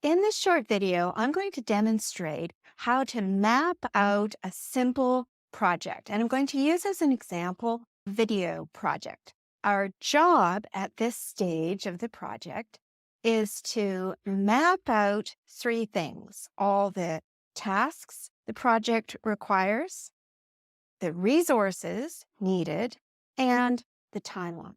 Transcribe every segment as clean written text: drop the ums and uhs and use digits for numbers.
In this short video, I'm going to demonstrate how to map out a simple project. And I'm going to use as an example video project. Our job at this stage of the project is to map out three things: all the tasks the project requires, the resources needed, and the timeline.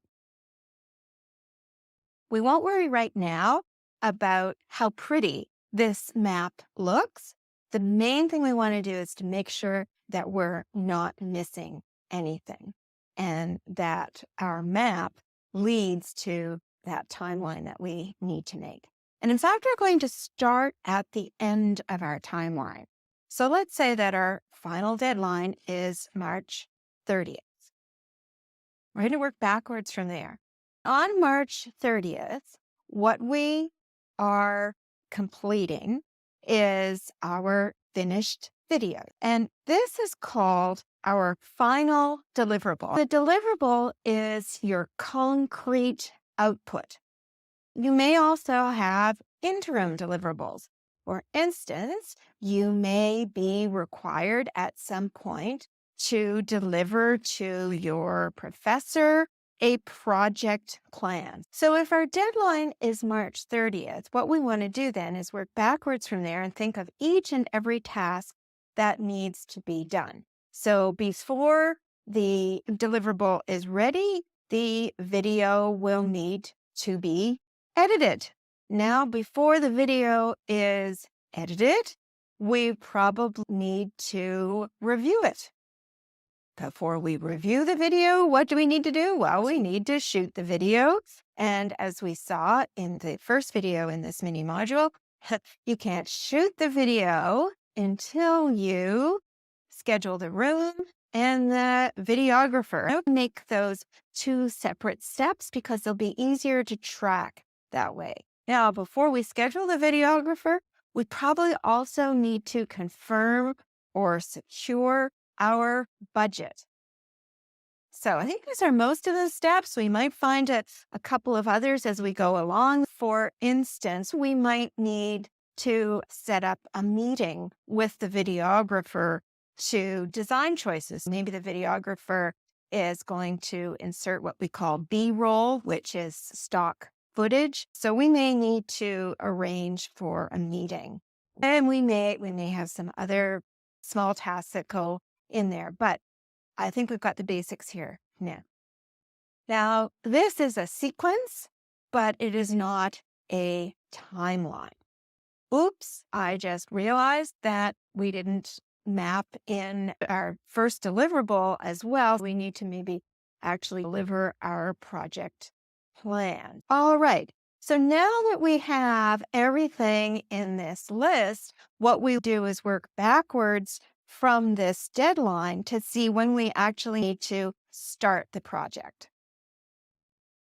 We won't worry right now about how pretty this map looks. The main thing we want to do is to make sure that we're not missing anything and that our map leads to that timeline that we need to make. And in fact, we're going to start at the end of our timeline. So let's say that our final deadline is March 30th. We're going to work backwards from there. On March 30th, what we are completing is our finished video. And this is called our final deliverable. The deliverable is your concrete output. You may also have interim deliverables. For instance, you may be required at some point to deliver to your professor a project plan. So if our deadline is March 30th, what we want to do then is work backwards from there and think of each and every task that needs to be done. So before the deliverable is ready, the video will need to be edited. Now, before the video is edited, we probably need to review it. Before we review the video, what do we need to do? Well, we need to shoot the video. And as we saw in the first video in this mini module, you can't shoot the video until you schedule the room and the videographer. I would make those two separate steps because they'll be easier to track that way. Now, before we schedule the videographer, we probably also need to confirm or secure our budget. So I think these are most of the steps. We might find a couple of others as we go along. For instance, we might need to set up a meeting with the videographer to design choices. Maybe the videographer is going to insert what we call B-roll, which is stock footage. So we may need to arrange for a meeting. And we may have some other small tasks that go in there, but I think we've got the basics here now. Now, this is a sequence, but it is not a timeline. Oops, I just realized that we didn't map in our first deliverable as well. We need to maybe actually deliver our project plan. All right. So now that we have everything in this list, what we do is work backwards from this deadline to see when we actually need to start the project.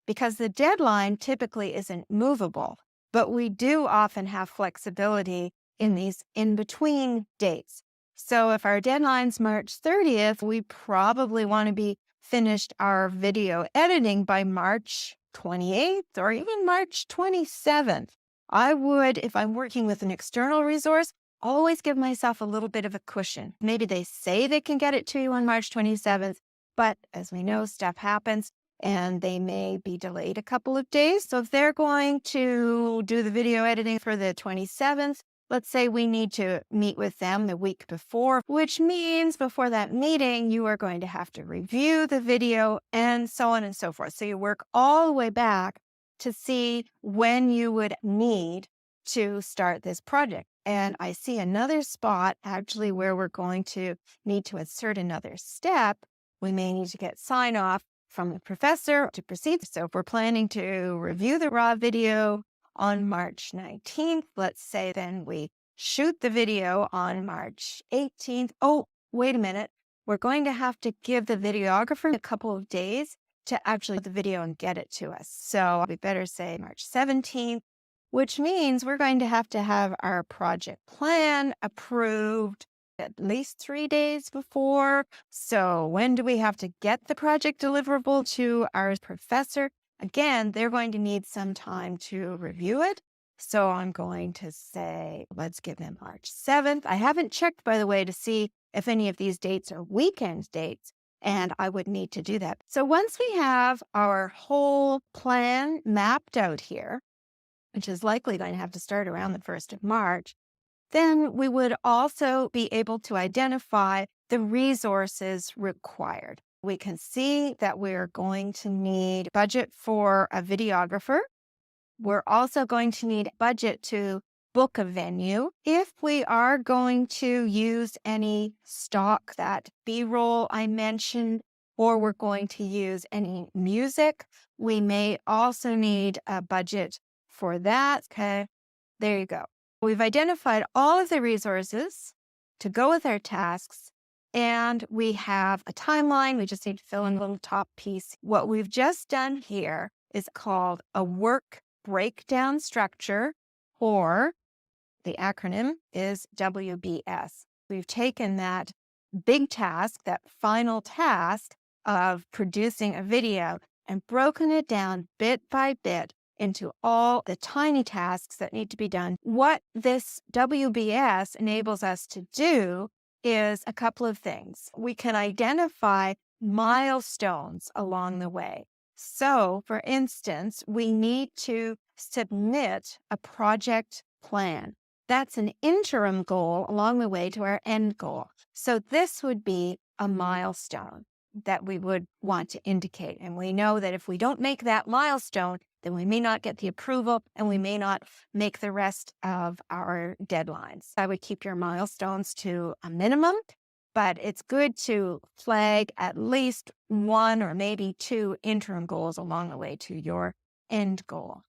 Because the deadline typically isn't movable, but we do often have flexibility in these in-between dates. So if our deadline's March 30th, we probably want to be finished our video editing by March 28th or even March 27th. I would, if I'm working with an external resource, always give myself a little bit of a cushion. Maybe they say they can get it to you on March 27th, but as we know, stuff happens and they may be delayed a couple of days. So if they're going to do the video editing for the 27th, let's say we need to meet with them the week before, which means before that meeting, you are going to have to review the video and so on and so forth. So you work all the way back to see when you would need to start this project. And I see another spot actually where we're going to need to insert another step. We may need to get sign off from the professor to proceed. So if we're planning to review the raw video on March 19th, let's say then we shoot the video on March 18th. Oh, wait a minute. We're going to have to give the videographer a couple of days to actually put the video and get it to us. So we better say March 17th, which means we're going to have our project plan approved at least 3 days before. So when do we have to get the project deliverable to our professor? Again, they're going to need some time to review it. So I'm going to say, let's give them March 7th. I haven't checked, by the way, to see if any of these dates are weekend dates, and I would need to do that. So once we have our whole plan mapped out here, which is likely going to have to start around the 1st of March, then we would also be able to identify the resources required. We can see that we're going to need budget for a videographer. We're also going to need budget to book a venue. If we are going to use any stock, that B-roll I mentioned, or we're going to use any music, we may also need a budget for that. Okay, there you go. We've identified all of the resources to go with our tasks, and we have a timeline. We just need to fill in a little top piece. What we've just done here is called a work breakdown structure, or the acronym is WBS. We've taken that big task, that final task of producing a video, and broken it down bit by bit into all the tiny tasks that need to be done. What this WBS enables us to do is a couple of things. We can identify milestones along the way. So, for instance, we need to submit a project plan. That's an interim goal along the way to our end goal. So this would be a milestone that we would want to indicate. And we know that if we don't make that milestone, then we may not get the approval and we may not make the rest of our deadlines. I would keep your milestones to a minimum, but it's good to flag at least one or maybe two interim goals along the way to your end goal.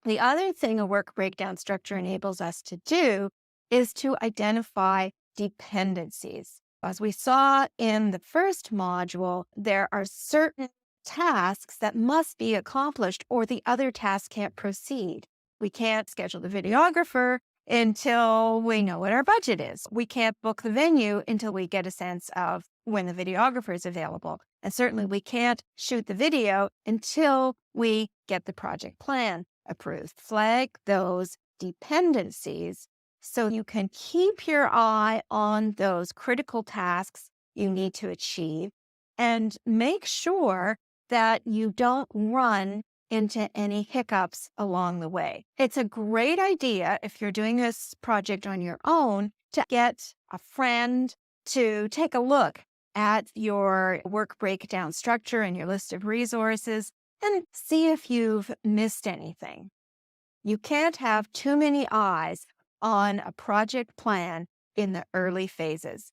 The other thing a work breakdown structure enables us to do is to identify dependencies. As we saw in the first module, there are certain tasks that must be accomplished or the other task can't proceed. We can't schedule the videographer until we know what our budget is. We can't book the venue until we get a sense of when the videographer is available. And certainly we can't shoot the video until we get the project plan approved. Flag those dependencies so you can keep your eye on those critical tasks you need to achieve and make sure that you don't run into any hiccups along the way. It's a great idea if you're doing this project on your own to get a friend to take a look at your work breakdown structure and your list of resources and see if you've missed anything. You can't have too many eyes on a project plan in the early phases.